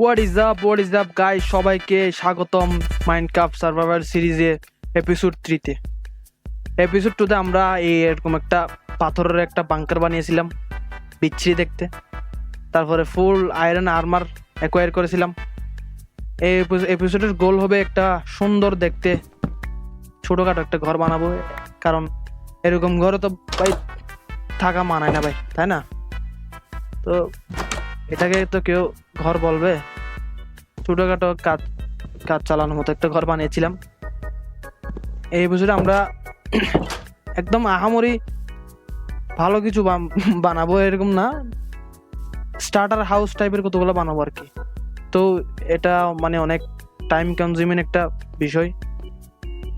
What is up guys, সবাইকে স্বাগতম Minecraft survival সিরিজে এপিসোড 3-তে। এপিসোড 2-তে আমরা এরকম একটা পাথরের একটা বাংকার বানিয়েছিলাম বিচ্ছিরি দেখতে। তারপরে ফুল আয়রন আর্মার অ্যাকোয়ার করেছিলাম। এই এপিসোডের গোল হবে একটা সুন্দর দেখতে ছোটখাটো একটা ঘর বানাবো, কারণ এরকম ঘরে তো ভাই থাকা মানায় না ভাই, তাই না? তো এটাকে তো কেউ ঘর বলবে? ছোটখাটো কাজ কাজ চালানোর মতো একটা ঘর বানিয়েছিলাম। এই বছরে আমরা একদম আহামরি ভালো কিছু বানাবো এরকম না, স্টার্টার হাউস টাইপের কতগুলো বানাবো আর কি। তো এটা মানে অনেক টাইম কনজিউমিং একটা বিষয়,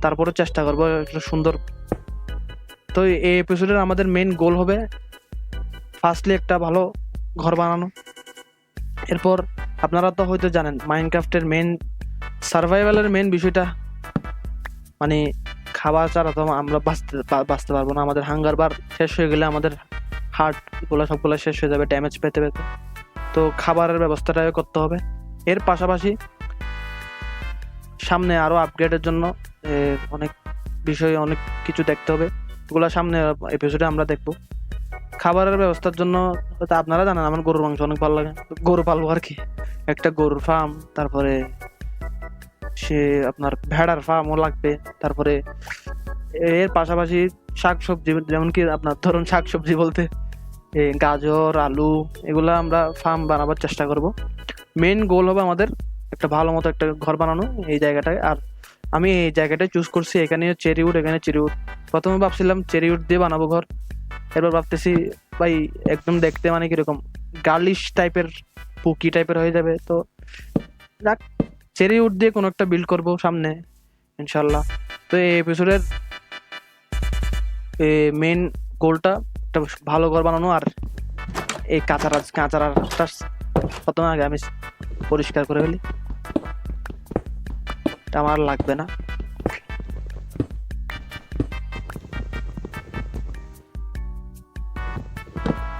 তারপরে চেষ্টা করবো একটা সুন্দর। তো এই এপিসোডের আমাদের মেন গোল হবে ফার্স্টলি একটা ভালো ঘর বানানো। এরপর আপনারা তো হয়তো জানেন মাইনক্রাফটের মেন সার্ভাইভালের মেন বিষয়টা মানে খাবার ছাড়া তো আমরা বাঁচতে পারবো না। আমাদের হাঙ্গার বার শেষ হয়ে গেলে আমাদের হার্ট গুলো সবগুলো শেষ হয়ে যাবে ড্যামেজ পেতে পেতে। তো খাবারের ব্যবস্থাটাও করতে হবে। এর পাশাপাশি সামনে আরো আপগ্রেডের জন্য অনেক বিষয় অনেক কিছু দেখতে হবে, ওগুলো সামনে এপিসোডে আমরা দেখবো। খাবারের ব্যবস্থার জন্য আপনারা জানেন আমার গরুর মাংস অনেক ভালো লাগে, গরু পালবো আর কি, একটা গরুর ফার্ম, তারপরে সে আপনার ভেড়ার ফার্মও লাগবে। তারপরে এর পাশাপাশি শাকসবজি, যেমন কি আপনার ধরুন শাকসবজি বলতে গাজর আলু, এগুলা আমরা ফার্ম বানাবার চেষ্টা করব। মেন গোল হবে আমাদের একটা ভালো মতো একটা ঘর বানানো এই জায়গাটায়। আর আমি এই জায়গাটায় চুজ করছি, এখানে চেরিউড, এখানে চেরিউড। প্রথমে ভাবছিলাম চেরিউড দিয়ে বানাবো ঘর, এবার ভাবতেছি ভাই একদম দেখতে মানে কিরকম গার্লিশ টাইপের পুকি টাইপের হয়ে যাবে। তো যাক, চেরিউড দিয়ে কোনো একটা বিল্ড করবো সামনে ইনশাল্লাহ। তো এই এপিসোডের মেন গোলটা একটা ভালো ঘর বানানো। আর এই কাঁচারাটা প্রথমে আগে আমি পরিষ্কার করে ফেলি, এটা আমার লাগবে না।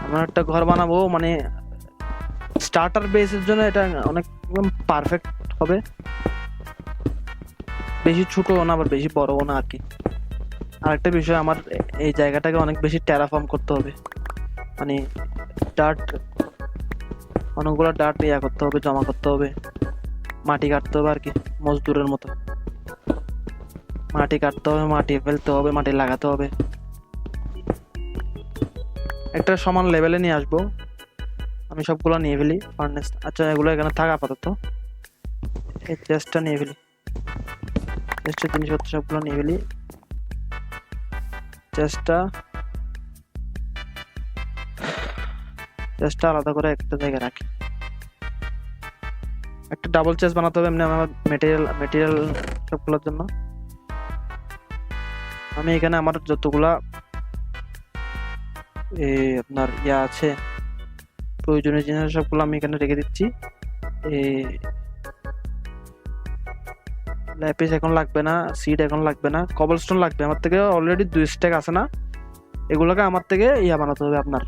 আমরা একটা ঘর বানাবো মানে স্টার্টার বেসের জন্য এটা অনেক পারফেক্ট হবে, বেশি ছোটও না আবার বেশি বড়ও না আর কি। আরেকটা বিষয়, আমার এই জায়গাটাকে অনেক বেশি টেরাফর্ম করতে হবে, মানে ডার্ট, অনেকগুলো ডার্ট করতে হবে, জমা করতে হবে, মাটি কাটতে হবে আর কি, মজদুরের মতো মাটি কাটতে হবে, মাটি ফেলতে হবে, মাটি লাগাতে হবে, একটা সমান লেভেলে নিয়ে আসবো। আমি সবগুলো নিয়ে ফেলি ফার্নেস। আচ্ছা, এগুলো এখানে থাক আপাতত। এই চেস্টটা নিয়ে ফেলি, চেস্টের জিনিসপত্র সবগুলো নিয়ে ফেলি। চেস্টটা আলাদা করে একটা জায়গায় রাখি। একটা ডাবল চেস্ট বানাতে হবে এমনি আমার মেটেরিয়াল সবগুলোর জন্য। আমি এখানে আমার যতগুলা আপনার আছে প্রয়োজনীয় জিনিস সবগুলো আমি এখানে রেখে দিচ্ছি। ল্যাপিস এখন লাগবে না, সিড এখন লাগবে না, কবলস্টোন লাগবে। আমার থেকে অলরেডি 2 স্ট্যাক আছে না, এগুলোকে আমার থেকে বানাতে হবে, আপনার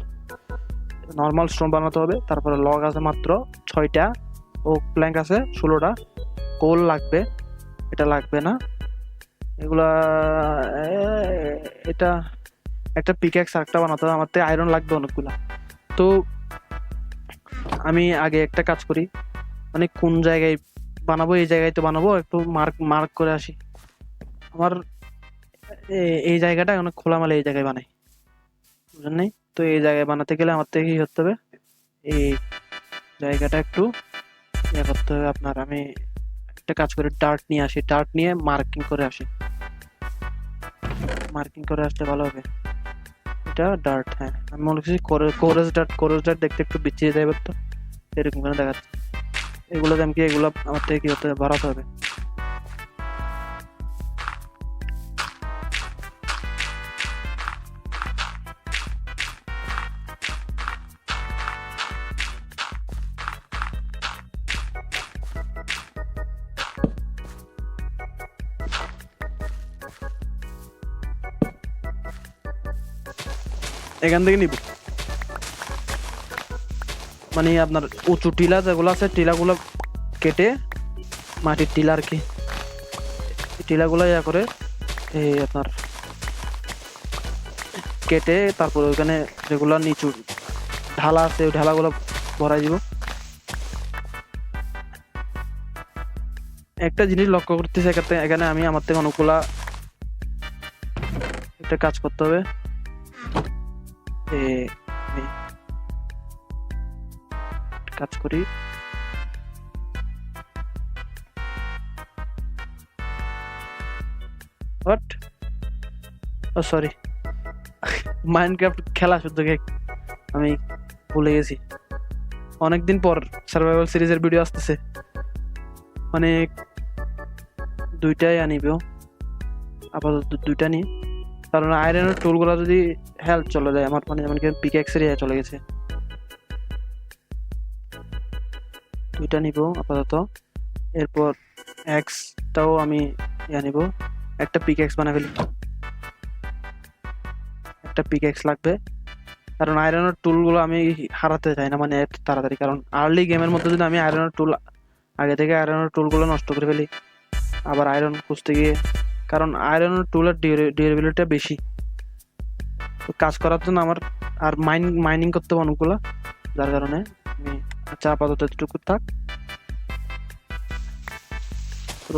নর্মাল স্টোন বানাতে হবে। তারপরে লগ আছে মাত্র 6টা, ওক প্ল্যাঙ্ক আছে 16টা, কোল লাগবে, এটা লাগবে না এগুলা। এটা একটা পিক্যাক্স আরেকটা বানাতে হবে, আমার থেকে আয়রন লাগবে অনেকগুলা। তো আমি আগে একটা কাজ করি, মানে কোন জায়গায় বানাবো, এই জায়গায় তো বানাবো, একটু মার্ক করে আসি। আমার এই জায়গাটা অনেক খোলামেলা, এই জায়গায় বানাই, বুঝলেন নাই? তো এই জায়গায় বানাতে গেলে আমার থেকে কি করতে হবে, এই জায়গাটা একটু করতে হবে আপনার। আমি একটা কাজ করে ডার্ট নিয়ে আসি, ডার্ট নিয়ে মার্কিং করে আসি, মার্কিং করে আসলে ভালো হবে। এটা ডার্ট, হ্যাঁ আমি মনে করছি কোরেস ডার্ট দেখতে একটু বিচ্ছিরি যাবে, তো এরকম করে দেখাচ্ছে। এগুলো আমার থেকে কি হতে হবে, বাড়াতে হবে। এখান থেকে নিব, মানে আপনার উঁচু টিলা যেগুলো আছে, টিলাগুলো কেটে মাটির টিলা আর কি, টিলাগুলো ইয়া করে এই আপনার কেটে তারপর ওইখানে যেগুলো নিচু ঢালা আছে ওই ঢালাগুলো ভরাই দিব। একটা জিনিস লক্ষ্য করতেছি এখানে আমি আমার থেকে অনেকগুলা একটা কাজ করতে হবে। আমি কাজ করি, হোয়াট, ও সরি, মাইনক্রাফট খেলা শুধু আমি ভুলে গেছি। অনেকদিন পর সার্ভাইভাল সিরিজের ভিডিও আসতেছে, মানে দুইটাই আনিব আপাতত, দুইটা নিই, কারণ আয়রনের টুলগুলো যদি হেল্প চলে যায় আমার, মানে যেমন পিকেক্সের চলে গেছে, দুইটা নিব আপাতত। এরপর এক্সটাও আমি নিব, একটা পিকেক্স বানা ফেলি, একটা পিকেক্স লাগবে, কারণ আয়রনের টুলগুলো আমি হারাতে চাই না মানে এত তাড়াতাড়ি, কারণ আর্লি গেমের মধ্যে যদি আমি আয়রনের টুল আগে থেকে আয়রনের টুলগুলো নষ্ট করে ফেলি আবার আয়রন খুঁজতে গিয়ে, কারণ আয়রনের টুলের ডিউরেবিলিটিটা বেশি, তো কাজ করার জন্য আমার আর মাইনিং করতে হবে অনেকগুলো, যার কারণে আমি আচ্ছা আপাতত এতটুকু থাক।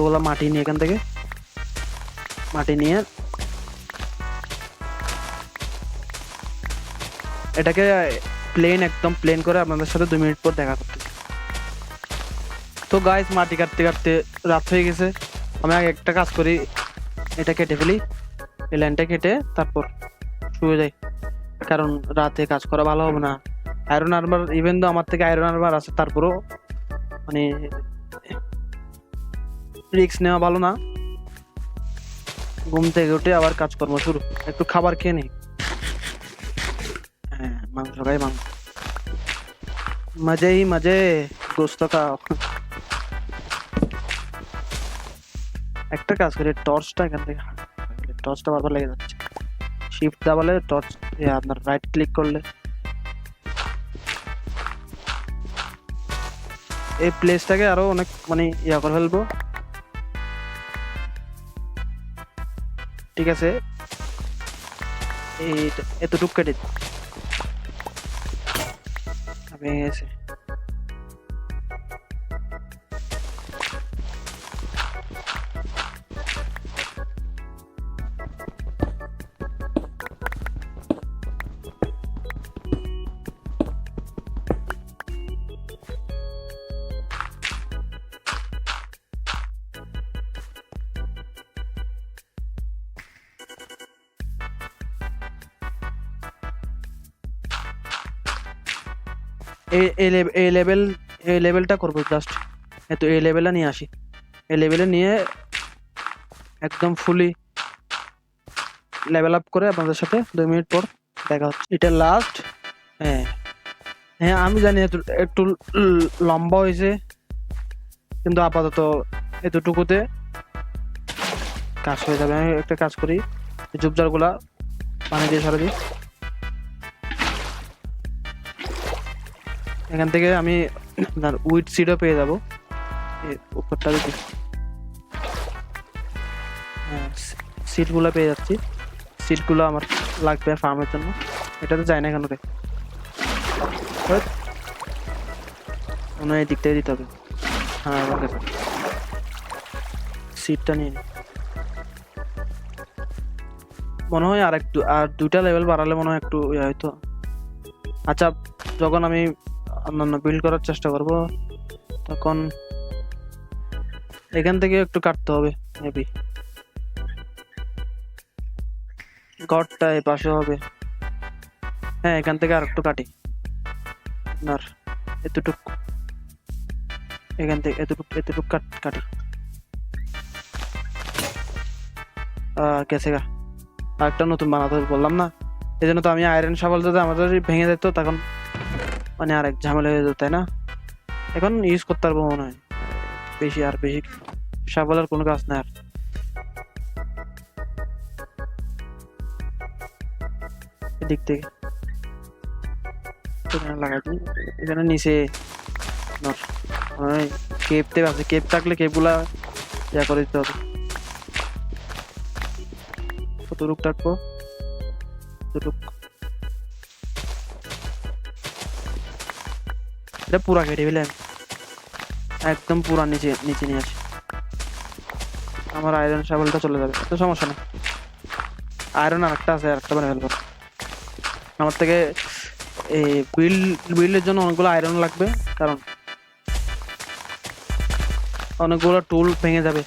ওগুলো মাটি নিয়ে এখান থেকে মাটি নিয়ে এটাকে একদম প্লেন করে আপনাদের সাথে 2 মিনিট পর দেখা করতে। তো গাইস মাটি কাটতে কাটতে রাত হয়ে গেছে, আমি আগে একটা কাজ করি, এটা কেটে ফেলি, এই লাইনটা কেটে তারপর শুয়ে যাই, কারণ রাতে কাজ করা ভালো হবে না। আয়রন আর্মার, ইভেন তো আমার থেকে আয়রন আর্মার আছে, তারপরও মানে রিস্ক নেওয়া ভালো না। ঘুম থেকে উঠে আবার কাজকর্ম শুরু, একটু খাবার খেয়ে নিই। হ্যাঁ মাংস খাই, মাংস মজে হি মজে, গোস্ত খাও। একটা কাজ করি, টর্চটা এখান থেকে, টর্চটা বারবার লেগে যাচ্ছে, শিফট দাবালে টর্চ আপনার রাইট ক্লিক করলে এই প্লেসটাকে আরো অনেক মানে ইয়া করে ফেলবো। ঠিক আছে, এই এতটুক কেটে ভেঙে গেছে। এই লেভেলটা করবো জাস্ট, এত এই লেভেলটা নিয়ে আসি, এই লেভেলে নিয়ে একদম ফুলি লেভেল আপ করে আপনাদের সাথে 2 মিনিট পর দেখা হচ্ছে। এটা লাস্ট, হ্যাঁ হ্যাঁ আমি জানি একটু লম্বা হয়েছে, কিন্তু আপাতত এতটুকুতে কাজ হয়ে যাবে। আমি একটা কাজ করি, জুবজার গুলা পানি দিয়ে সরে দিই, এখান থেকে আমি উইড সিডও পেয়ে যাবো, উপরটা দিতে সিটগুলো পেয়ে যাচ্ছি, সিটগুলো আমার লাগবে ফার্মের জন্য। এটাতে যায় না কেন রে, মনে হয় এই দিক থেকে দিতে হবে। হ্যাঁ আমার কাছে সিটটা নিয়ে নি, মনে হয় আর দুইটা লেভেল বাড়ালে মনে হয় একটু হয়তো। আচ্ছা যখন আমি অন্যান্য বিল্ড করার চেষ্টা করব তখন এখান থেকে একটু কাটতে হবে, মেবি গড়টা এই পাশে হবে। হ্যাঁ এখান থেকে আর একটু কাটি, আর এতটুক এখান থেকে এতটুক কাটি, গেছে গা, আর একটা নতুন বানাতে হবে বললাম না, এই জন্য তো আমি আয়রন শাবল যদি আমাদের ভেঙে যেত তখন মানে আরেক ঝামেলা হয়ে যেত, তাই না? এখন ইউজ করতে পারবো মনে হয়, বেশি শাবলের কোনো কাজ নাই আর। এদিক থেকে এখানে লাগাই দিই, এখানে নিচে কেপ টেপ আছে, কেপ থাকলে কেপগুলা ইয়া করে দিতে হবে। কত রূপ থাকবো, এটা পুরা কেটে ফেলেন, একদম পুরা নিচে নিচে নিয়ে আসি। আমার আয়রন শাবলটা চলে যাবে, তো সমস্যা নেই। আয়রন আরেকটা আছে, আরেকটা বানিয়ে ফেলবো। আমার থেকে এই বিল্ডের জন্য অনেকগুলো আয়রন লাগবে, কারণ অনেকগুলো টুল ভেঙে যাবে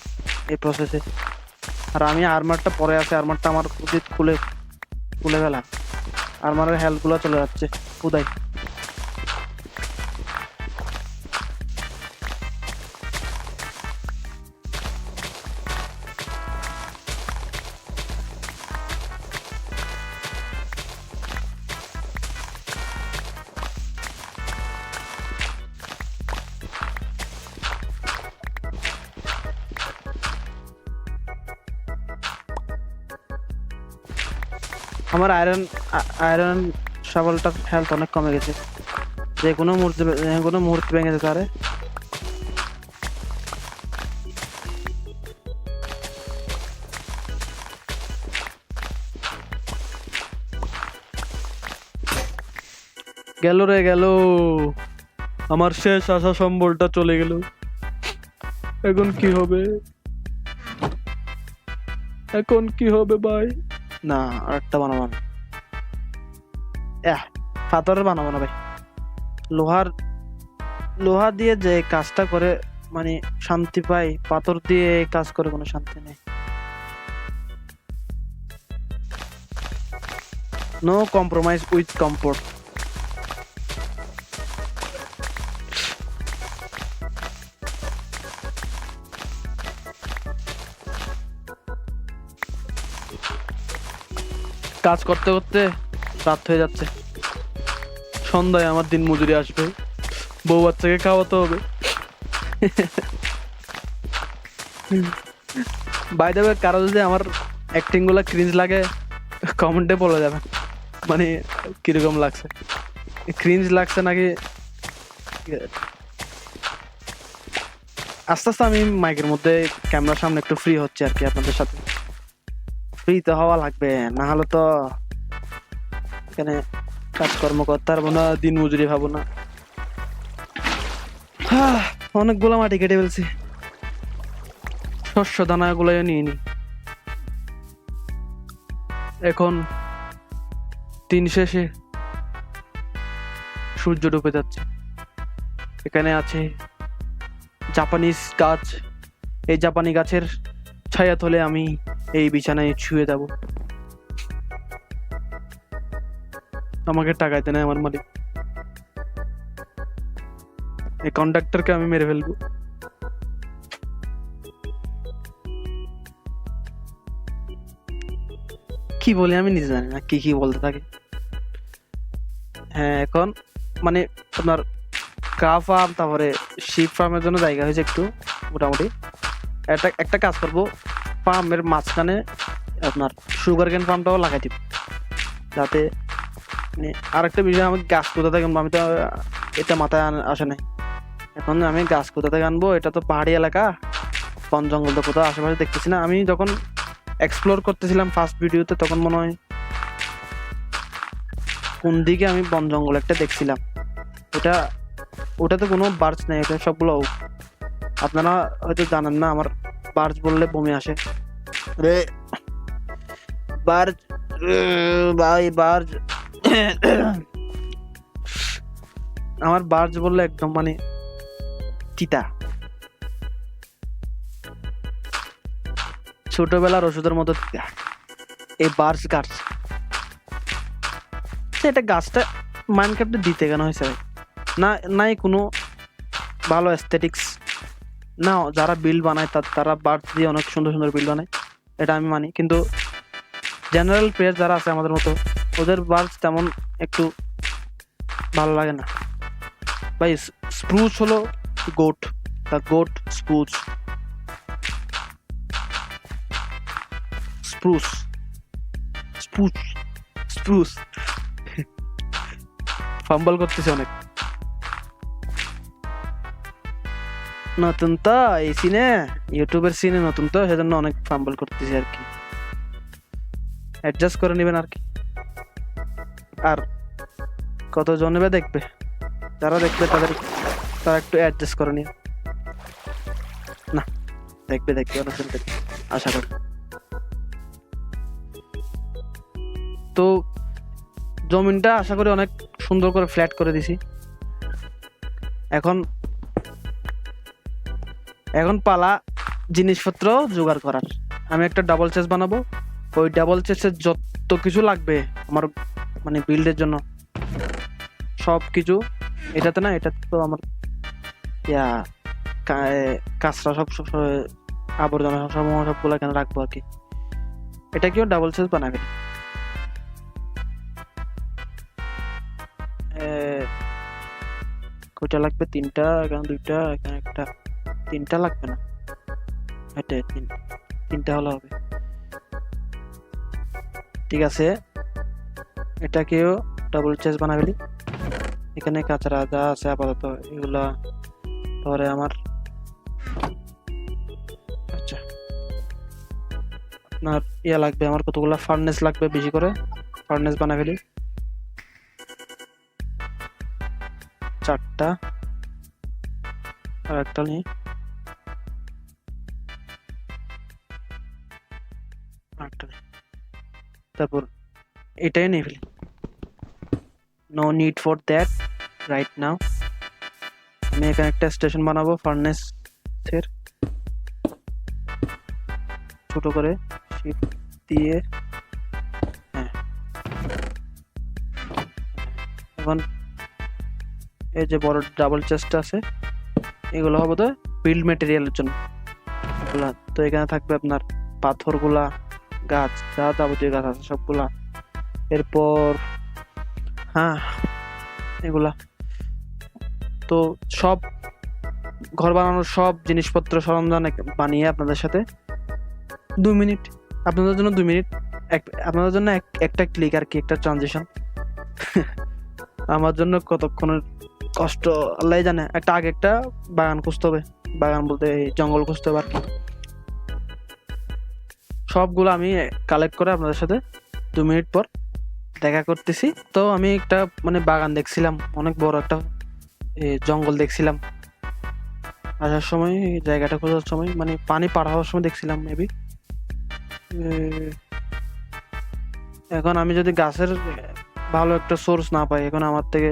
এই প্রসেসে। আর আমি আর্মারটা পরে আছে, আর্মারটা আমার উচিত খুলে ফেলা। আর্মারের হেলথ গুলো চলে যাচ্ছে কোথায়। আমার আয়রন শাবলটার হেলথ অনেক কমে গেছে, যে কোনো মুহূর্তে ভেঙে যেতে পারে। গেল রে গেল, আমার শেষ আশা সম্বলটা চলে গেল। এখন কি হবে, এখন কি হবে ভাই? না, আরেকটা বানাবো না, পাথরের বানাবো না ভাই। লোহা দিয়ে যে কাজটা করে মানে শান্তি পাই, পাথর দিয়ে কাজ করে কোনো শান্তি নেই। No compromise with comfort. কাজ করতে করতে রাত হয়ে যাচ্ছে, সন্ধ্যায় আমার দিন মজুরি আসবে, বউ বাচ্চাকে খাওয়াতে হবে। বাই দ্য ওয়ে, কারো যদি আমার অ্যাক্টিং গুলা ক্রিঞ্জ লাগে কমেন্টে বলে যাবেন, মানে কিরকম লাগছে, ক্রিঞ্জ লাগছে নাকি। আস্তে আস্তে আমি মাইকের মধ্যে ক্যামেরার সামনে একটু ফ্রি হচ্ছে আর কি, আপনাদের সাথে ফ্রি তো হওয়া লাগবে, না হলে তো এখানে কাজকর্ম করতে পারবো না, দিন মজুরি পাবো না। অনেকগুলো মাটি কেটে ফেলছি, শস্য দানা গুলো নিয়ে নি। এখন দিন শেষে সূর্য ডুবে যাচ্ছে। এখানে আছে জাপানিজ গাছ, এই জাপানি গাছের ছায়া তলে আমি এই বিছানায় শুয়ে যাব। আমাকে টাকাইতে নেই আমার মালিক, এই কন্ডাক্টরকে আমি মেরে ফেলবো। কি বলি আমি নিজে জানি না, কি বলতে থাকে। হ্যাঁ, এখন মানে আপনার কা ফার্ম, তারপরে শিপ ফার্মের জন্য জায়গা হয়েছে একটু মোটামুটি। একটা কাজ করবো, ফার্মের মাঝখানে আপনার সুগার কেন ফার্মটাও লাগাই দিব, যাতে মানে আরেকটা বিষয়, আমি গাছ কোথা থেকে আনবো, আমি তো এটা মাথায় আসে নাই। এখন আমি গাছ কোথা থেকে আনবো, এটা তো পাহাড়ি এলাকা, বন জঙ্গল তো কোথাও আশেপাশে দেখতেছি না। আমি যখন এক্সপ্লোর করতেছিলাম ফার্স্ট ভিডিওতে, তখন মনে হয় কোন দিকে আমি বন জঙ্গল একটা দেখছিলাম, ওটাতে কোনো বার্ডস নেই, এটা সবগুলো আপনারা হয়তো জানেন না। আমার বার্ডস বললে বমি আসে রে, বার্ড ভাই, বার্ড আমার বার্ডস বললে একদম মানে চিতা, ছোটবেলার ওষুধের মতো এই বার্ডস গাছ। এটা গাছটা মাইনক্রাফটে দিতে কেন হয়েছে না, নাই কোনো ভালো অ্যাস্থেটিক্স না। যারা বিল্ড বানায় তারা বার্ড দিয়ে অনেক সুন্দর সুন্দর বিল্ড বানায়, এটা আমি মানি, কিন্তু জেনারেল প্লেয়ার যারা আছে আমাদের মতো, ওদের বার্ড তেমন একটু ভালো লাগে না ভাই। স্প্রুস হলো goat, the goat spruce, spruce spruce spruce fumble করতেছে অনেক। নতুন তো এই সিনে, ইউটিউবের সিনে নতুন তো, সেজন্য অনেক ফাম্বল করতেছি আর কি। অ্যাডজাস্ট করে নেবেন আর কি। আর কতজন দেখবে, যারা দেখবে তারা একটু অ্যাডজাস্ট করে নিন না। দেখবে অনেকজন দেখবে আশা করি। তো জমিনটা আশা করি অনেক সুন্দর করে ফ্ল্যাট করে দিছি। এখন পালা জিনিসপত্র জোগাড় করার। আমি একটা ডাবল চেস বানাবো। ওই ডাবল চেসের যত কিছু লাগবে আমার মানে বিল্ডের জন্য সব কিছু, এটাতে না, এটা তো আমার কাঁচরা সব আবর্জনা সবগুলো এখানে রাখবো আর কি। এটা কেউ ডাবল চেস বানাবে। কয়টা লাগবে? তিনটা, এখানে দুইটা, এখানে একটা। তিনটা লাগবে না, এটা তিনটা হলে হবে। ঠিক আছে, এটাকেও ডাবল চেস বানাবেলি। এখানে কাঁচরা যা আছে আপাতত এগুলা পরে আমার। আচ্ছা, আপনার লাগবে, আমার কতগুলা ফার্নেস লাগবে বেশি করে। ফার্নেস বানাবেলি 4টা, আর একটা নিয়ে তারপর এটাই নিয়ে ফেলি। No need for that right now. আমি এখানে একটা স্টেশন বানাবো ফার্নেস এর, ছোট করে শিফট দিয়ে। হ্যাঁ, এখন এই যে বড় ডাবল চেস্ট আছে, এগুলো হবে তো বিল্ড ম্যাটেরিয়ালের জন্য। তো এখানে থাকবে আপনার পাথরগুলা, গাছ, যা যাবতীয় গাছ আছে সবগুলা। এরপর হ্যাঁ, এগুলা তো সব ঘর বানানোর সব জিনিসপত্র সরঞ্জাম বানিয়ে আপনাদের সাথে 2 মিনিট, আপনাদের জন্য 2 মিনিট, আপনাদের জন্য একটা ক্লিক আর কি, একটা ট্রানজিশন। আমার জন্য কতক্ষণের কষ্ট আল্লাহ জানে। আগে একটা বাগান খুঁজতে হবে, বাগান বলতে জঙ্গল খুঁজতে হবে আর কি। সবগুলো আমি কালেক্ট করে আপনাদের সাথে 2 মিনিট পর দেখা করতেছি। তো আমি একটা মানে বাগান দেখছিলাম, অনেক বড় একটা জঙ্গল দেখছিলাম আসার সময়, জায়গাটা খোঁজার সময়, মানে পানি পার হওয়ার সময় দেখছিলাম মেবি। এখন আমি যদি গাছের ভালো একটা সোর্স না পাই, এখন আমার থেকে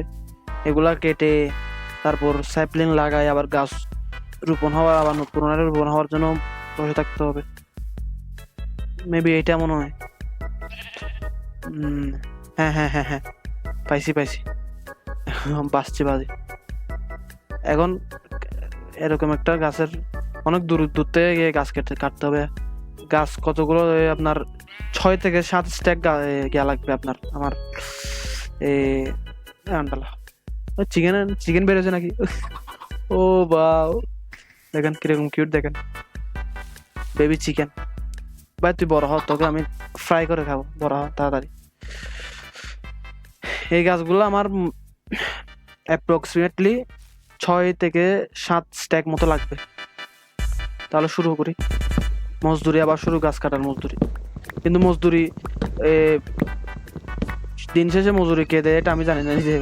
এগুলা কেটে তারপর স্যাপলিং লাগাই, আবার গাছ রোপণ হওয়া, আবার পুনরায় রোপণ হওয়ার জন্য বসে থাকতে হবে। মেবি এটা মনে হয়। হ্যাঁ হ্যাঁ হ্যাঁ হ্যাঁ, পাইছি বাঁচছি বাজে। এখন এরকম একটা গাছের অনেক দূর থেকে গিয়ে গাছ কাটতে হবে। গাছ কতগুলো? আপনার 6 থেকে 7 স্ট্যাক গিয়া লাগবে আপনার। আমার চিকেন বেরোছে নাকি? ও বাও, দেখেন কিরকম কিউট, দেখেন বেবি চিকেন। ভাই তুই বড় হ, তোকে আমি ফ্রাই করে খাবো, বড় হ তাড়াতাড়ি। এই গাছগুলো আমার অ্যাপ্রক্সিমেটলি 6 থেকে 7 স্ট্যাক মতো লাগবে। তাহলে শুরু করি মজদুরি, আবার শুরু গাছ কাটার মজদুরি। কিন্তু মজদুরি দিন শেষে মজুরি কে দেয় এটা আমি জানি না নিজে।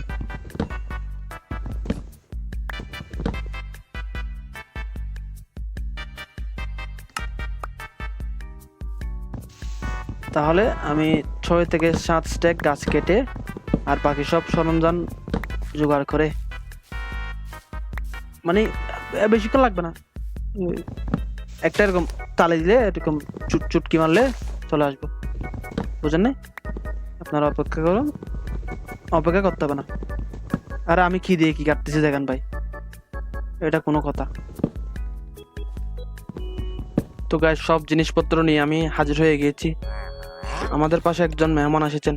তাহলে আমি 6 থেকে 7 স্ট্যাক গাছ কেটে আর বাকি সব সরঞ্জাম জোগাড় করে, মানে বেশিক্ষণ লাগবে না, একটা এরকম তালে দিলে, এরকম চুটকি মারলে চলে আসবো, বুঝেন না? আপনারা অপেক্ষা করুন, অপেক্ষা করতে হবে না। আর আমি কি দিয়ে কি কাটতেছি দেখেন ভাই, এটা কোনো কথা? তো গাইস, সব জিনিসপত্র নিয়ে আমি হাজির হয়ে গিয়েছি। আমাদের পাশে একজন মেহমান এসেছেন,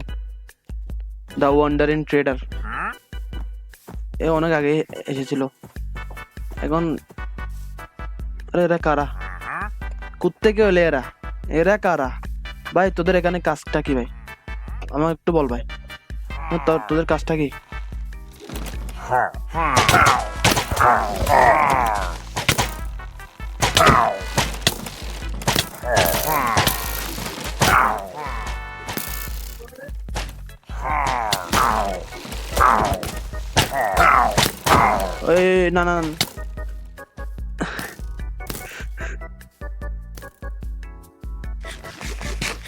দ্য ওয়ান্ডারিং ট্রেডার। এ অনেক আগে এসেছিল। এখন এরা কারা? কোত্থেকে হলে এরা কারা ভাই? তোদের এখানে কাজটা কি ভাই? আমার একটু বল ভাই, তোদের কাজটা কি? না না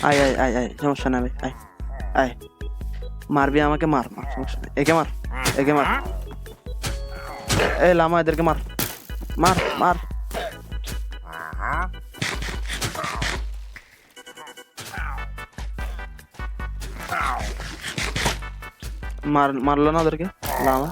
আয় আয় আয় আয়, সমস্যা না ভাই, আয় আয়, মারবি আমাকে, মার মার, সমস্যা নেই, একে মার, একে মার, এই লামা এদেরকে মার, মার মার। মারলো না ওদেরকে লামা।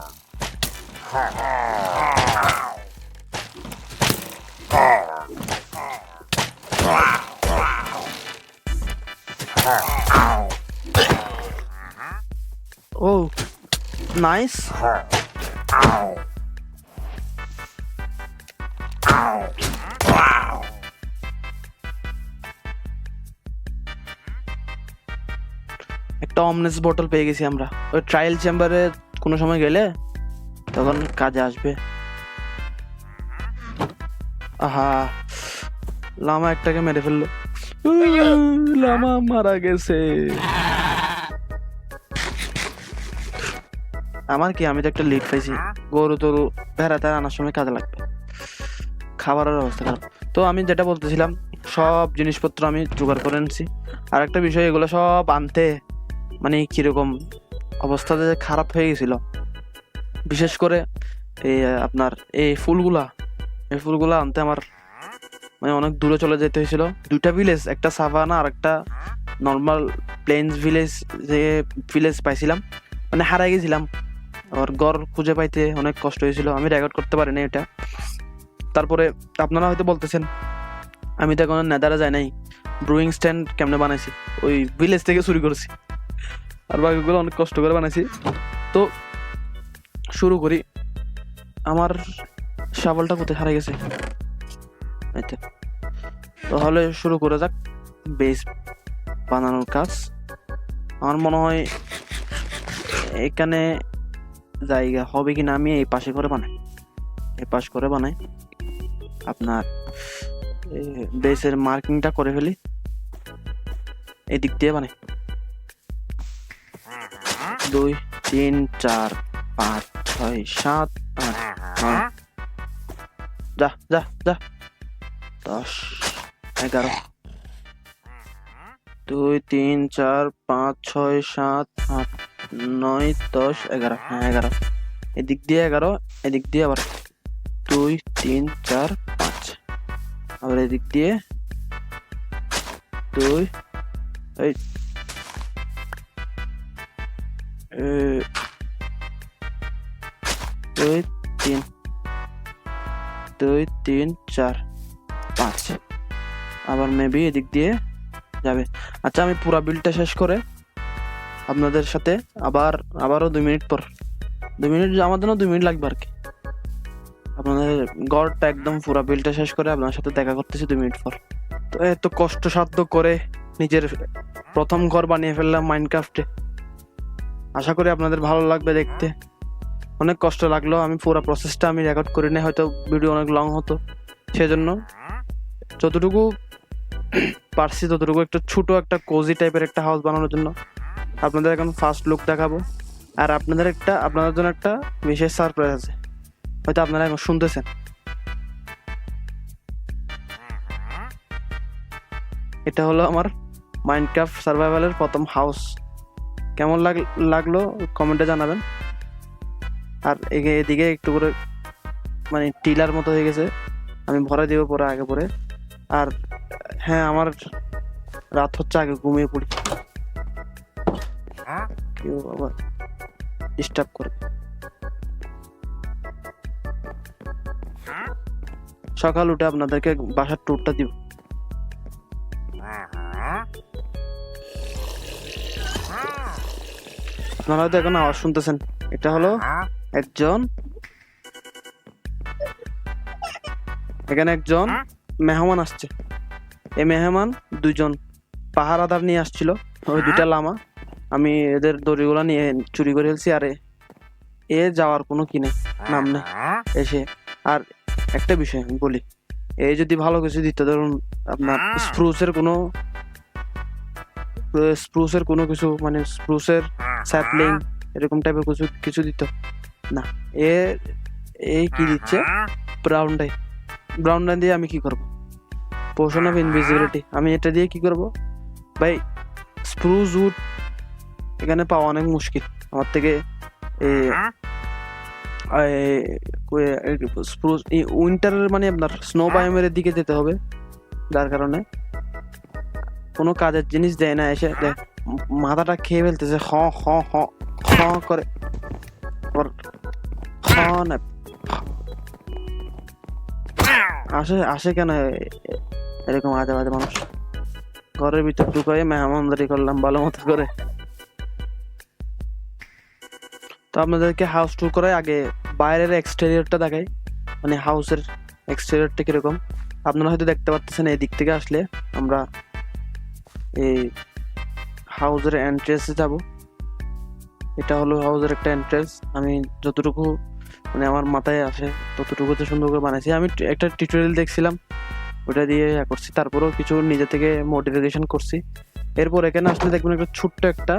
ও নাইস। একটা অমনেস বোতল পেয়ে গেছি আমরা, ওই ট্রায়াল চেম্বারে কোনো সময় গেলে তখন কাজে আসবে। আহা, লামা একটাকে মেরে ফেললো, লামা মারা গেছে। আমার কি, আমি তো একটা লিড পাইছি, গরু টরু ভেড়া টেড়া আনার সময় কাজে লাগবে, খাবারের অবস্থা খারাপ। তো আমি যেটা বলতেছিলাম, সব জিনিসপত্র আমি জোগাড় করে আনছি। আর একটা বিষয়, এগুলো সব আনতে মানে কিরকম অবস্থাতে খারাপ হয়ে গেছিল, বিশেষ করে এই আপনার এই ফুলগুলা আনতে আমার মানে অনেক দূরে চলে যেতে হয়েছিল। দুইটা ভিলেজ, একটা সাভানা আর একটা নর্মাল প্লেন্স ভিলেজ, যে ভিলেজ পাইছিলাম মানে হারাই গেছিলাম, আর গড় খুঁজে পাইতে অনেক কষ্ট হয়েছিল, আমি রেকর্ড করতে পারিনি এটা। তারপরে আপনারা হয়তো বলতেছেন আমি তো এখন নেদারে যাই নাই, ব্রুইং স্ট্যান্ড কেমনে বানাইছি, ওই ভিলেজ থেকে চুরি করছি, আর বাকিগুলো অনেক কষ্ট করে বানাইছি। তো শুরু করি। আমার শাবলটা কোথায় হারিয়ে গেছে, তাহলে শুরু করে যাক বেস বানানোর কাজ। আমার মনে হয় এখানে জায়গা হবে কিনা, আমি এই পাশে করে বানাই, এই পাশ করে বানাই, আপনার বেসের মার্কিংটা করে ফেলি, এদিক দিয়ে বানাই 2 3 4 5 6 7 8 9, যা যা যা 10 11, 2 3 4 5 6 7 8 9 10 11, হ্যাঁ 11, এদিক দিয়ে 11, এদিক দিয়ে আবার 2 3 4 5, আবার এদিক দিয়ে 2 এই 2 3 2 3 4 5, আবার মেবি এদিক দিয়ে যাবে। আচ্ছা, আমি পুরা বিলটা শেষ করে আপনাদের সাথে আবারও 2 মিনিট পর, 2 মিনিট আমার জন্য 2 মিনিট লাগবে আর কি, আপনাদের গড়টা একদম পুরা বিলটা শেষ করে আপনার সাথে দেখা করতেছি 2 মিনিট পর। তো এত কষ্ট সাধ্য করে নিজের প্রথম ঘর বানিয়ে ফেললাম মাইনক্রাফটে, আশা করি আপনাদের ভালো লাগবে দেখতে। অনেক কষ্ট লাগলো, আমি পুরো প্রসেসটা আমি রেকর্ড করি না, হয়তো ভিডিও অনেক লং হতো, সেজন্য যতটুকু পারছি ততটুকু একটা ছোট একটা কোজি টাইপের একটা হাউস বানানোর জন্য আপনাদের এখন ফার্স্ট লুক দেখাবো। আর আপনাদের জন্য একটা বিশেষ সারপ্রাইজ আছে, হয়তো আপনারা এখন শুনতেছেন। এটা হলো আমার মাইনক্রাফট সার্ভাইভালের প্রথম হাউস। কেমন লাগলো কমেন্টে জানাবেন। আর এদিকে একটু করে মানে টিলার মতো হয়ে গেছে, আমি ভরে দিব পরে আগে পরে। আর হ্যাঁ, আমার রাত হচ্ছে, আগে ঘুমিয়ে পড়ি, কেউ আবার ডিস্টার্ব করে। সকাল উঠে আপনাদেরকে বাসার ট্যুরটা দিব। আপনারা হয়তো এখন আওয়াজ শুনতেছেন, এটা হলো এখানে একজন মেহমান আসছে। এই মেহমান 2জন পাহারাদার নিয়ে আসছিল, ওই 2টা লামা, আমি এদের দড়িগুলা নিয়ে চুরি করে ফেলছি। আর এ যাওয়ার কোনো কি নেই, নাম নেই এসে। আর একটা বিষয় আমি বলি, এই যদি ভালো কিছু দিত, ধরুন আপনার স্প্রুসের কোনো কিছু, মানে স্প্রুসের স্যাপলিং এরকম টাইপের কিছু কিছু দিত না। এ এই কি দিচ্ছে, ব্রাউন ডাই। ব্রাউন ডাই দিয়ে আমি কি করব? Potion of invisibility. আমি এটা দিয়ে কি করব ভাই? স্প্রুস উড এখানে পাওয়া অনেক মুশকিল আমার থেকে। স্প্রুস উইন্টারের মানে আপনার স্নো বায়োমের দিকে যেতে হবে, যার কারণে কোনো কাজের জিনিস দেয় না। এসে মাথাটা খেয়ে ফেলতেছে, হ হ হ হ করে না। আসে কেন এরকম আজে বাজে মানুষ? ঘরের ভিতর ঢুকাই মেহমানদারি করলাম ভালো মতো করে। তো আপনাদেরকে হাউস ট্যুর করে আগে বাইরের এক্সটেরিয়রটা দেখাই, মানে হাউসের এক্সটেরিয়রটা কিরকম। আপনারা হয়তো দেখতে পাচ্ছেন, এই দিক থেকে আসলে আমরা এই হাউসের এন্ট্রেন্সে যাব। এটা হলো হাউসের একটা এন্ট্রেন্স। আমি যতটুকু মানে আমার মাথায় আসে ততটুকুতে সুন্দর করে বানাইছি। আমি একটা টিউটোরিয়াল দেখছিলাম, ওটা দিয়ে করছি, তারপরেও কিছু নিজে থেকে মডিফিকেশন করছি। এরপর এখানে আসলে দেখবেন একটা ছোট্ট একটা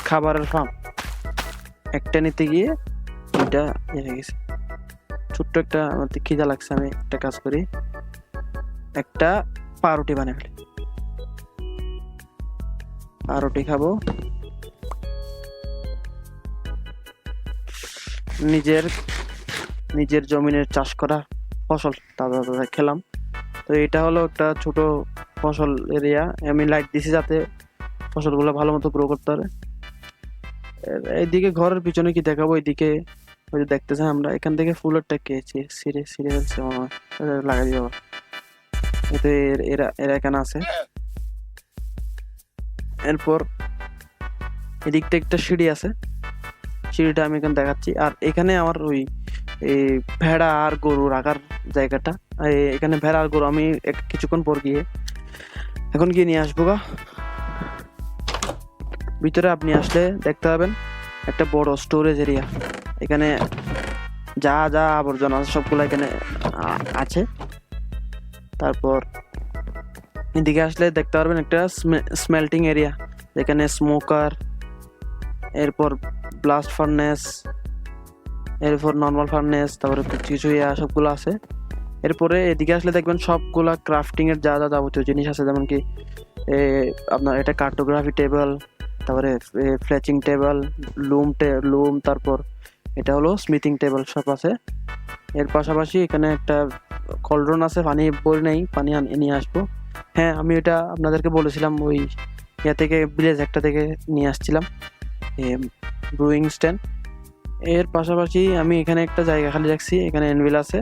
খাবারের ফার্ম। একটা নিতে গিয়ে এটা হয়ে গেছে, ছোট্ট একটা। আমার খিদা লাগছে, আমি একটা কাজ করি, একটা পাউরুটি বানিয়ে ফেলি। পাউরুটি খাবো, নিজের জমিনের চাষ করা ফসল তাজা তাজা খেলাম। তো এটা হলো একটা ছোট ফসল এরিয়া। আমি লাইট দিছি যাতে ফসলগুলো ভালো মতো গ্রো করতে পারে। এইদিকে ঘরের পিছনে কি দেখাবো, এইদিকে ওই যে দেখতেছেন আমরা এখান থেকে ফুলেরটা কেছি সিঁড়ে ফেলছে মনে হয়, লাগাই দিব। এতে এরা এখানে আছে। এরপর এদিকটা একটা সিঁড়ি আছে, সিঁড়িটা আমি এখানে দেখাচ্ছি। আর এখানে আমার ওই ভেড়া আর গরু রাখার জায়গাটা। এখানে ভেড়া আর গরু আমি কিছুক্ষণ পর গিয়ে এখন গিয়ে নিয়ে আসবো গা। ভিতরে আপনি আসলে দেখতে পাবেন একটা বড় স্টোরেজ এরিয়া। এখানে যা যা আবর্জনা আছে সবগুলো এখানে আছে। তারপর এদিকে আসলে দেখতে পারবেন একটা স্মেল্টিং এরিয়া, যেখানে স্মোকার, এরপর ব্লাস্ট ফার্নেস, এরপর নর্মাল ফার্নেস, তারপরে কিছু সবগুলো আছে। এরপরে এদিকে আসলে দেখবেন সবগুলা ক্রাফটিং এর যা যা যাবতীয় জিনিস আছে, যেমন কি আপনার এটা কার্টোগ্রাফি টেবিল, তারপরে ফ্লেচিং টেবিল, লুম, তারপর এটা হলো স্মিথিং টেবিল, সব আছে। এর পাশাপাশি এখানে একটা কলড্রন আছে, পানি বই নেই, পানি নিয়ে আসবো। হ্যাঁ, আমি এটা আপনাদেরকে বলেছিলাম, ওই ইয়া থেকে ভিলেজ একটা থেকে নিয়ে আসছিলাম ব্রুইং স্ট্যান্ড। এর পাশাপাশি আমি এখানে একটা জায়গা খালি রাখছি, এখানে এনভিল আছে,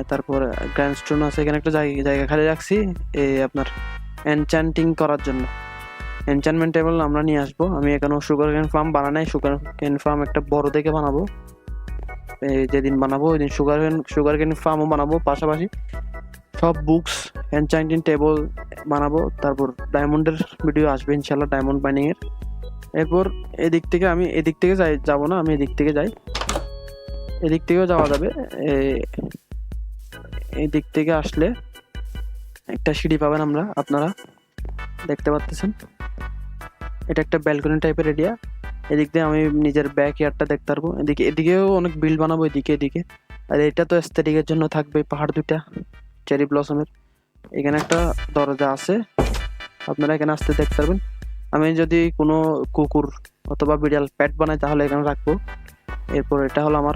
তারপর গ্র্যান্ডস্টোন আছে। এখানে একটা জায়গা খালি রাখছি আপনার এনচ্যান্টিং করার জন্য। এনচ্যান্টমেন্ট টেবিল আমরা নিয়ে আসবো। আমি এখানে সুগার কেন ফার্ম বানাই, সুগার কেন ফার্ম একটা বড় দেখে বানাবো। যেদিন বানাবো ওই দিন সুগার কেন ফার্মও বানাবো, পাশাপাশি সব বুকস এনচ্যান্টিং টেবিল বানাবো। তারপর ডায়মন্ডের ভিডিও আসবে ইনশাল্লাহ, ডায়মন্ড মাইনিং এর। এরপর এদিক থেকে আমি এদিক থেকে যাবো না, আমি এদিক থেকে যাই। এদিক থেকেও যাওয়া যাবে। এদিক থেকে আসলে একটা সিঁড়ি পাবেন আপনারা দেখতে পাচ্ছেন। এটা একটা ব্যালকনি টাইপের এরিয়া। এদিক দিয়ে আমি নিজের ব্যাক ইয়ার্ডটা দেখতে পারবো। এদিকেও অনেক বিল বানাবো, এদিকে। আর এটা তো এস্থেটিকের জন্য থাকবে, পাহাড় দুইটা চেরি ব্লসমের। এখানে একটা দরজা আছে, আপনারা এখানে আসতে দেখতে পারবেন। আমি যদি কোনো কুকুর অথবা বিড়াল প্যাট বানাই তাহলে এখানে রাখবো। এরপর এটা হলো আমার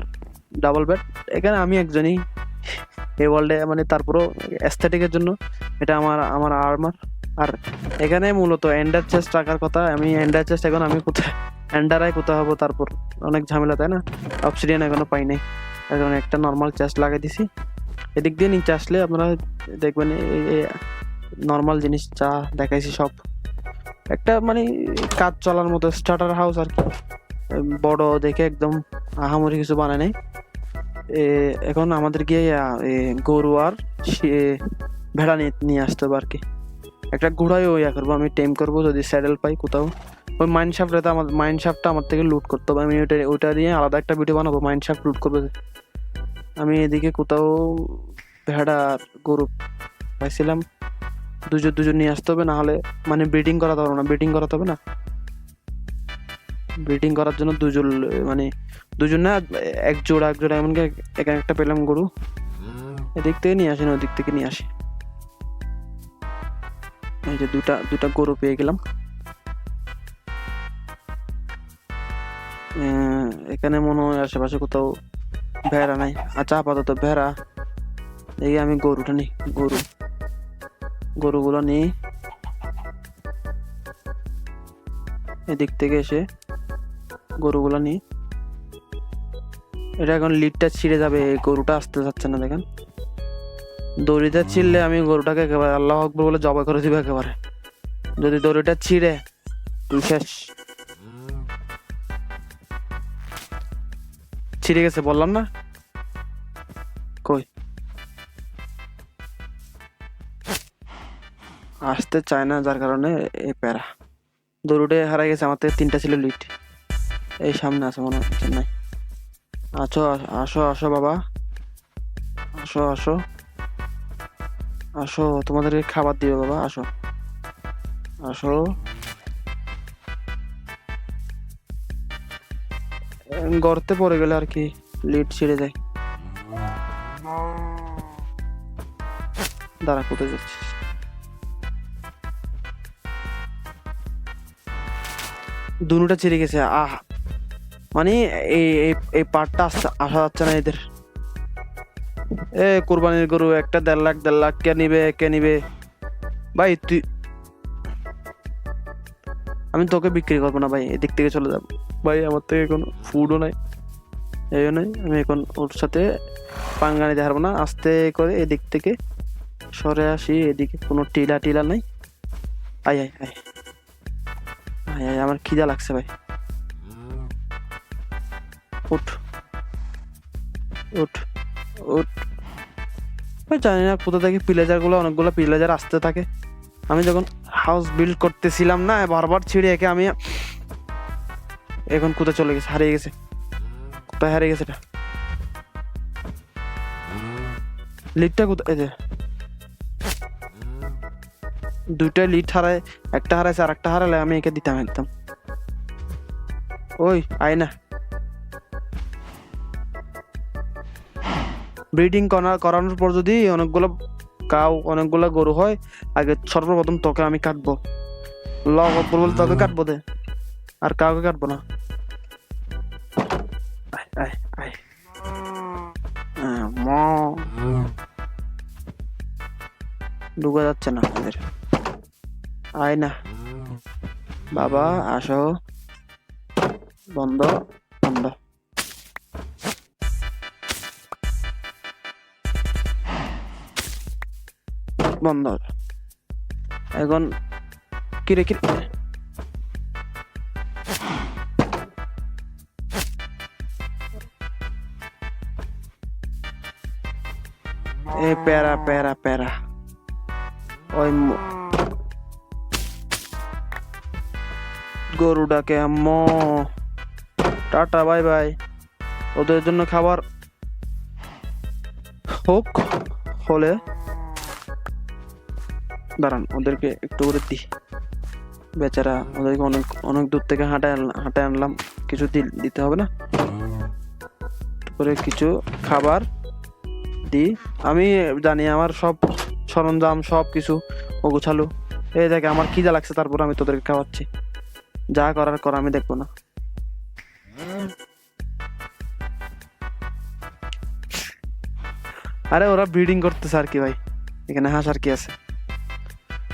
ডাবল বেড। এখানে আমি একজনই এই ওয়ার্ল্ডে, মানে তারপরও এস্থেটিকের জন্য এটা আমার আর্মার। আর এখানে মূলত এন্ডার চেস্ট রাখার কথা। আমি এন্ডার চেস্ট এখন আমি কোথায় কোথায় হবো, তারপর অনেক ঝামেলা, তাই না? অবসিডিয়ান এখনো পাই নাই, এখন একটা নর্মাল চেস্ট লাগাই দিছি। এদিক দিয়ে নিচে আসলে আপনারা দেখবেন নর্মাল জিনিস যা দেখাইছি সব একটা মানে কাজ চলার মতো স্টার্টার হাউস আর কি। বড় দেখে একদম আহামরি কিছু বানায় নাই। এখন আমাদের গিয়ে গরু আর ভেড়া নিয়ে আসতে হবে আর কি। একটা ঘোড়ায় ইয়া করবো, আমি টেম করবো যদি স্যাডেল পাই কোথাও। ওই মাইন্ড শাফটটা আমার থেকে লুট করতে হবে। আমি ওইটা দিয়ে আলাদা একটা ভিডিও বানাবো, মাইন্ড শাফট লুট করবো। আমি এদিকে কোথাও ভেড়া আর গরু পাইছিলাম, দুজন দুজন নিয়ে আসতে হবে, না হলে মানে ব্রিডিং করাতে পারবো না, ব্রিডিং করাতে হবে না, ব্রিডিং করার জন্য দুজন, মানে দুজন না, এক জোড়া এক জোড়া, এমনকি এখানে একটা পেলাম গরু, এদিক থেকে নিয়ে আসি না ওদিক থেকে নিয়ে আসি। এই যে দুটা দুটা গরু পেয়ে গেলাম। এখানে মনে হয় আশেপাশে কোথাও ভেড়া নাই। আচ্ছা আপাতত ভেড়া, এই আমি গরুটা নিই, গরুগুলো নিই এদিক থেকে এসে, গরুগুলো নিই। এটা এখন লিডটা ছিঁড়ে যাবে, এই গরুটা আসতে যাচ্ছে না, দেখেন দড়িটা ছিঁড়লে আমি গরুটাকে একেবারে আল্লাহ আকবার বলে জবাই করে দিবে একেবারে। যদি দড়িটা ছিঁড়ে তুই শেষ, ছিঁড়ে গেছে বললাম না, কই আসতে চায় না, যার কারণে এই প্যারা। দড়িটা হারাই গেছে, আমার থেকে 3টা ছিল লিড, এই সামনে আছে মনে হচ্ছে, নাই। আছো, আসো আসো বাবা, আসো আসো আসো, তোমাদেরকে খাবার দিবে বাবা, আসো আসো। গর্তে পড়ে গেলে আর কি লিড ছিঁড়ে যায়। দাঁড়া, কোথায় যাচ্ছিস? দুনুটা ছিঁড়ে গেছে, আহ মানে এই এই পার্টটা আসা যাচ্ছে না এদের। কোরবানির গরু একটা 1.5 লাখ কে নিবে ভাই? তুই, আমি তোকে বিক্রি করবো না ভাই, এদিক থেকে চলে যাবো ভাই, আমার থেকে কোনো ফুডও নাই, এইও নাই, আমি এখন ওর সাথে পাঙ্গা নিতে পারবো না। আস্তে করে এদিক থেকে সরে আসি, এদিকে কোনো টিলা নাই। আয় আয় আয় আয় আয়, আমার খিদা লাগছে ভাই, উঠ উঠ উঠ। ভাই জানি না কোথা থেকে পিলেজার গুলো, অনেকগুলো পিলেজার আসতে থাকে। আমি যখন হাউস বিল্ড করতেছিলাম না, বারবার ছিঁড়ে একে আমি, এখন কোথায় চলে গেছে, হারিয়ে গেছে, কোথায় হারিয়ে গেছে এটা? লিডটা কোথায়? এই যে দুইটা লিড হারায়, একটা হারাইছে আর একটা হারালে আমি একে দিতাম একদম। ওই আয় না, ব্রিডিং করানোর পর যদি অনেকগুলো গরু হয়, আগে সর্বপ্রথম তোকে আমি কাটবো, বল তোকে কাটবো দে, আর কাউকে কাটবো না। আয় আয় আয়, ঢুকা যাচ্ছে না আমাদের, আয় না বাবা, আসো, বন্ধ বন্ধ। বন্ধ এখন, কিরে কিরে, এ প্যারা প্যারা প্যারা, ওই গরুটাকে আম্মু টাটা বাই বাই। ওদের জন্য খাবার হোক, হলে দাঁড়ান ওদেরকে একটু করে দিই, বেচারা ওদেরকে অনেক অনেক দূর থেকে হাঁটায় আনলাম, কিছু দিতে হবে না, করে কিছু খাবার দিই। আমি জানি আমার সব সরঞ্জাম সব কিছু ওগোছালো, এই দেখে আমার খিদা লাগছে, তারপর আমি তোদেরকে খাওয়াচ্ছি, যা করার কর, আমি দেখবো না। আরে ওরা ব্রিডিং করতেছে আর কি ভাই, এখানে হাঁস আর কি আছে।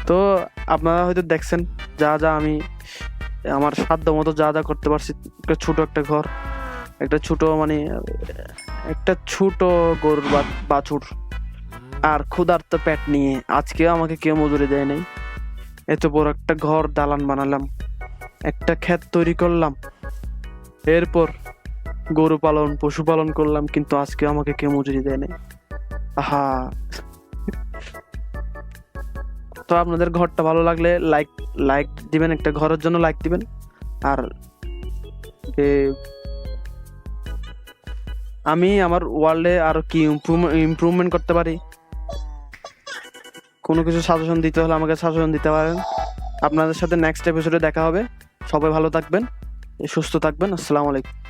তো আপনারা হয়তো দেখছেন যা যা আমি আমার সাধ্য মতো যা যা করতে পারছি, একটা ছোট একটা ঘর, একটা ছোট মানে একটা ছোট গরুর বাছুর আর ক্ষুধার্ত পেট নিয়ে আজকে আমাকে কেউ মজুরি দেয় নাই। এত বড় একটা ঘর দালান বানালাম, একটা ক্ষেত তৈরি করলাম, এরপর গরু পালন পশুপালন করলাম, কিন্তু আজকে আমাকে কেউ মজুরি দেয় নাই। আহা। তো আপনাদের ঘরটা ভালো লাগলে লাইক দিবেন, একটা ঘরের জন্য লাইক দিবেন, আর আমি আমার ওয়ার্ল্ডে আরো কি ইমপ্রুভমেন্ট করতে পারি, কোনো কিছু সাজেশন দিতে হলে আমাকে সাজেশন দিতে পারেন। আপনাদের সাথে নেক্সট এপিসোডে দেখা হবে। সবাই ভালো থাকবেন, সুস্থ থাকবেন। আসসালামু আলাইকুম।